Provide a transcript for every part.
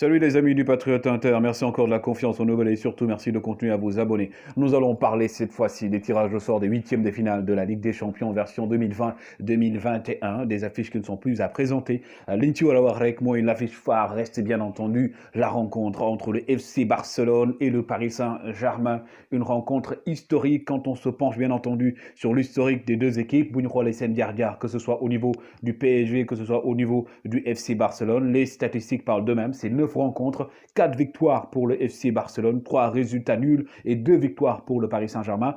Salut les amis du Patriote Inter, merci encore de la confiance renouvelée et surtout merci de continuer à vous abonner. Nous allons parler cette fois-ci des tirages au sort des huitièmes de finale de la Ligue des Champions version 2020-2021, des affiches qui ne sont plus à présenter. L'inti wala wax rek mooy l'affiche phare reste bien entendu la rencontre entre le FC Barcelone et le Paris Saint-Germain. Une rencontre historique quand on se penche bien entendu sur l'historique des deux équipes. Bu ñu xoolee seen jaar-jaar, que ce soit au niveau du PSG, que ce soit au niveau du FC Barcelone, les statistiques parlent d'eux-mêmes. C'est 9 rencontres, 4 victoires pour le FC Barcelone, 3 résultats nuls et 2 victoires pour le Paris Saint-Germain.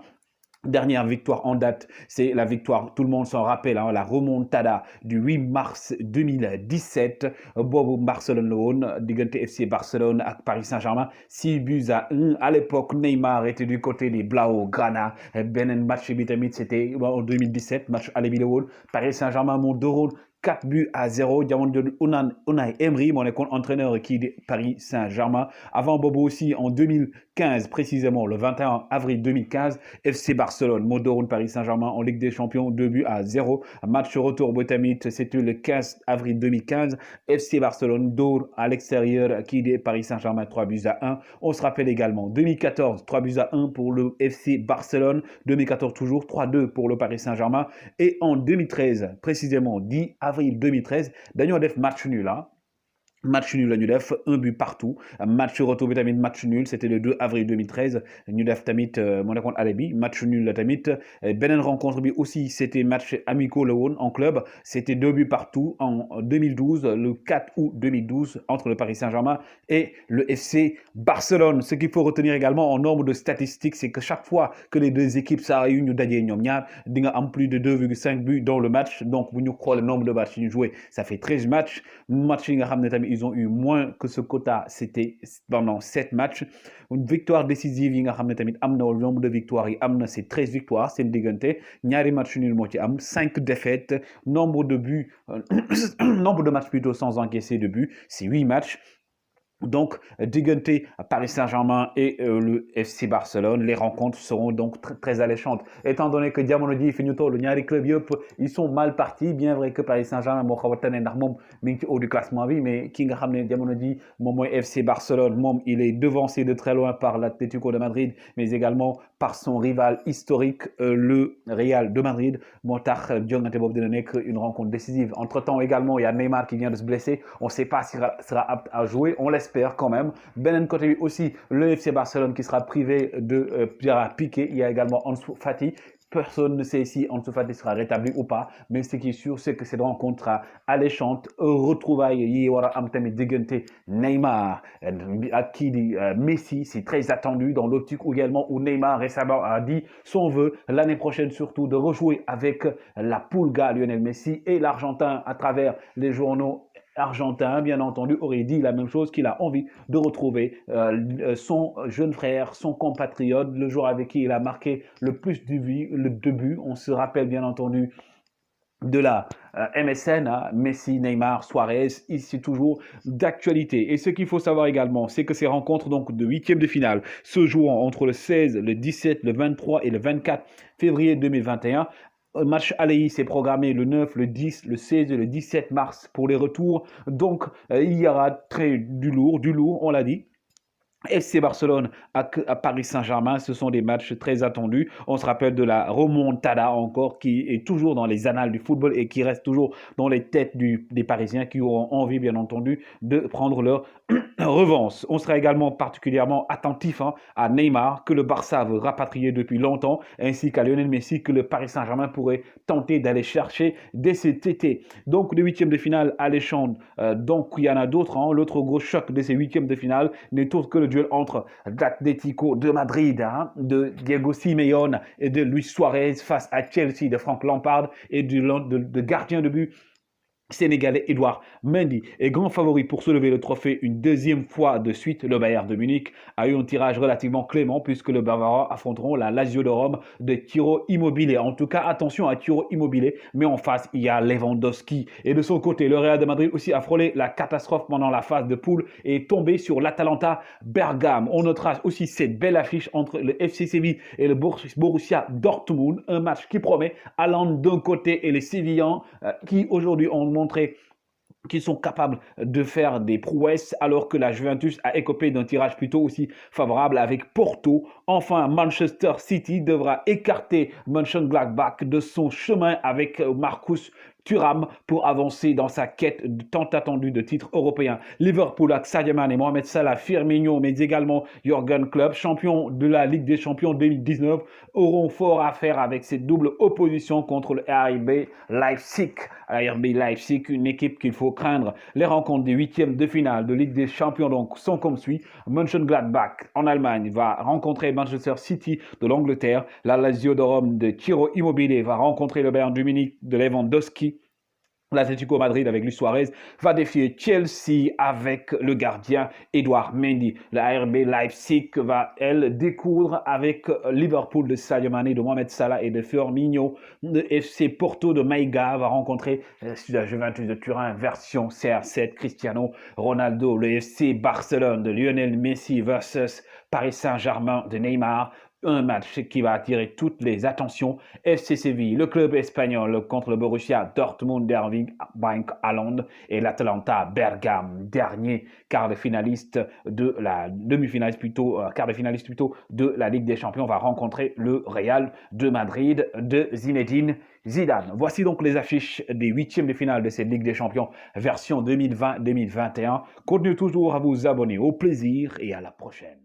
Dernière victoire en date, c'est la victoire, tout le monde s'en rappelle, hein, la remontada du 8 mars 2017. Bobo Barcelone la woon diggante FC Barcelone ak Paris Saint-Germain 6 buts à 1. À l'époque, Neymar était du côté des Blaugrana. Beneen match bi tamit c'était en 2017, match aller bi la woon. Paris Saint-Germain moo dóoroon 4 buts à 0. Jamono jooju Unai Emery moo nekkoon entraîneur qui de Paris Saint-Germain. Avant Bobo aussi en 2015, précisément le 21 avril 2015, FC Barcelone moo dóoroon Paris Saint-Germain en Ligue des Champions 2 buts à 0. Match retour ba tamit c'était le 15 avril 2015. FC Barcelone dóor à l'extérieur qui de Paris Saint-Germain 3 buts à 1. On se rappelle également 2014, 3 buts à 1 pour le FC Barcelone. 2014 toujours, 3-2 pour le Paris Saint-Germain. Et en 2013, précisément 10 avril 2013, dañoo def match nul, hein. Match nul la ñu def, un but partout. Match retour bi tamit match nul, c'était le 2 avril 2013. ñu def tamit moo nekkoon aller bi match nul la tamit. Beneen rencontre bi aussi c'était match amicaux la woon en club, c'était 2 buts partout en 2012, le 4 août 2012 entre le Paris Saint-Germain et le FC Barcelone. Ce qu'il faut retenir également en nombre de statistiques, c'est que chaque fois que les deux équipes saa yu ñu dajee ñoom ñaar di nga am plus de 2,5 buts dans le match. Donc bu ñu xool le nombre de matchs yi ñu joué, ça fait 13 matchs. Match yi nga xam ne tamit ils ont eu moins que ce quota, c'était pendant 7 matchs. Une victoire décisive yi nga xam ne tamit am na, le nombre de victoires yi am na, c'est 13 victoires seen diggante. Ñaari match nul moo ci am, 5 défaites. Nombre de buts, nombre de matchs plutôt sans encaisser de buts, c'est 8 matchs. Donc, diggante Paris Saint-Germain et le FC Barcelone, les rencontres seront donc très alléchantes. Étant donné que jamono ji fi ñu toll ñaari club yëpp ils sont mal partis, bien vrai que Paris Saint-Germain moo xaw a tane ndax moom mi ngi ci haut du classement bi, mais ki nga xam ne jamono ji moom mooy FC Barcelone, moom il est devancé de très loin par l'Atlético de Madrid, mais également par son rival historique, le Real de Madrid. Moo tax jongante boobu dina nekk une rencontre décisive. Entre-temps également, il y a Neymar qui vient de se blesser. On ne sait pas s'il sera apte à jouer. On l'espère quand même. Benen côté aussi, le FC Barcelone qui sera privé de Gerard Piqué. Il y a également Ansu Fati. Personne ne sait si Ansu Fati sera rétabli ou pas, mais ce qui est sûr, c'est que cette rencontre alléchante, retrouvailles yi war a am tamit diggante Neymar ak kii di Messi, c'est très attendu dans l'optique où également où Neymar récemment a dit son vœu l'année prochaine surtout de rejouer avec la Pulga Lionel Messi, et l'Argentin à travers les journaux argentin, bien entendu, aurait dit la même chose, qu'il a envie de retrouver son jeune frère, son compatriote, le joueur avec qui il a marqué le plus de buts. On se rappelle bien entendu de la MSN, hein, Messi, Neymar, Suarez, ici toujours d'actualité. Et ce qu'il faut savoir également, c'est que ces rencontres donc de huitièmes de finale se jouant entre le 16, le 17, le 23 et le 24 février 2021. Match aller s'est programmé le 9, le 10, le 16 et le 17 mars pour les retours. Donc, il y aura du lourd, on l'a dit. FC Barcelone à Paris Saint-Germain, ce sont des matchs très attendus. On se rappelle de la remontada encore qui est toujours dans les annales du football et qui reste toujours dans les têtes des Parisiens qui auront envie, bien entendu, de prendre leur revanche. On sera également particulièrement attentif à Neymar, que le Barça veut rapatrier depuis longtemps, ainsi qu'à Lionel Messi, que le Paris Saint-Germain pourrait tenter d'aller chercher dès cet été. Donc, les huitièmes de finale alléchants, donc il y en a d'autres. L'autre gros choc de ces huitièmes de finale n'est autre que le duel entre l'Atlético de Madrid, de Diego Simeone et de Luis Suarez face à Chelsea de Frank Lampard et de gardien de but sénégalais Edouard Mendy est grand favori pour soulever le trophée une deuxième fois de suite. Le Bayern de Munich a eu un tirage relativement clément puisque le Bavarois affronteront la Lazio de Rome de Ciro Immobile. En tout cas, attention à Ciro Immobile, mais en face, il y a Lewandowski. Et de son côté, le Real de Madrid aussi a frôlé la catastrophe pendant la phase de poule et est tombé sur l'Atalanta Bergame. On notera aussi cette belle affiche entre le FC Séville et le Borussia Dortmund, un match qui promet allant d'un côté et les Sévillans qui aujourd'hui ont montré qui sont capables de faire des prouesses, alors que la Juventus a écopé d'un tirage plutôt aussi favorable avec Porto. Enfin, Manchester City devra écarter Mönchengladbach de son chemin avec Marcus Thuram pour avancer dans sa quête tant attendue de titre européen. Liverpool avec Sadio Mané, Mohamed Salah, Firmino, mais également Jürgen Klopp, champion de la Ligue des Champions 2019, auront fort à faire avec cette double opposition contre le RB Leipzig. RB Leipzig, une équipe qu'il faut craindre. Les rencontres des huitièmes de finale de Ligue des Champions donc sont comme suit. Mönchengladbach en Allemagne va rencontrer Manchester City de l'Angleterre. La Lazio de Rome de Ciro Immobile va rencontrer le Bayern de Munich de Lewandowski. L'Atlético Madrid avec Luis Suarez va défier Chelsea avec le gardien Edouard Mendy. La RB Leipzig va, elle, découdre avec Liverpool de Sadio Mané, de Mohamed Salah et de Firmino. Le FC Porto de Maïga va rencontrer la Juventus de Turin version CR7 Cristiano Ronaldo. Le FC Barcelone de Lionel Messi versus Paris Saint-Germain de Neymar. Un match qui va attirer toutes les attentions. FC Séville, le club espagnol contre le Borussia Dortmund d'Erling Braut Haaland et l'Atalanta Bergame, dernier quart de finaliste de la demi-finaliste plutôt, quart de finaliste plutôt de la Ligue des Champions, va rencontrer le Real de Madrid de Zinedine Zidane. Voici donc les affiches des huitièmes de finale de cette Ligue des Champions version 2020-2021. Continuez toujours à vous abonner. Au plaisir et à la prochaine.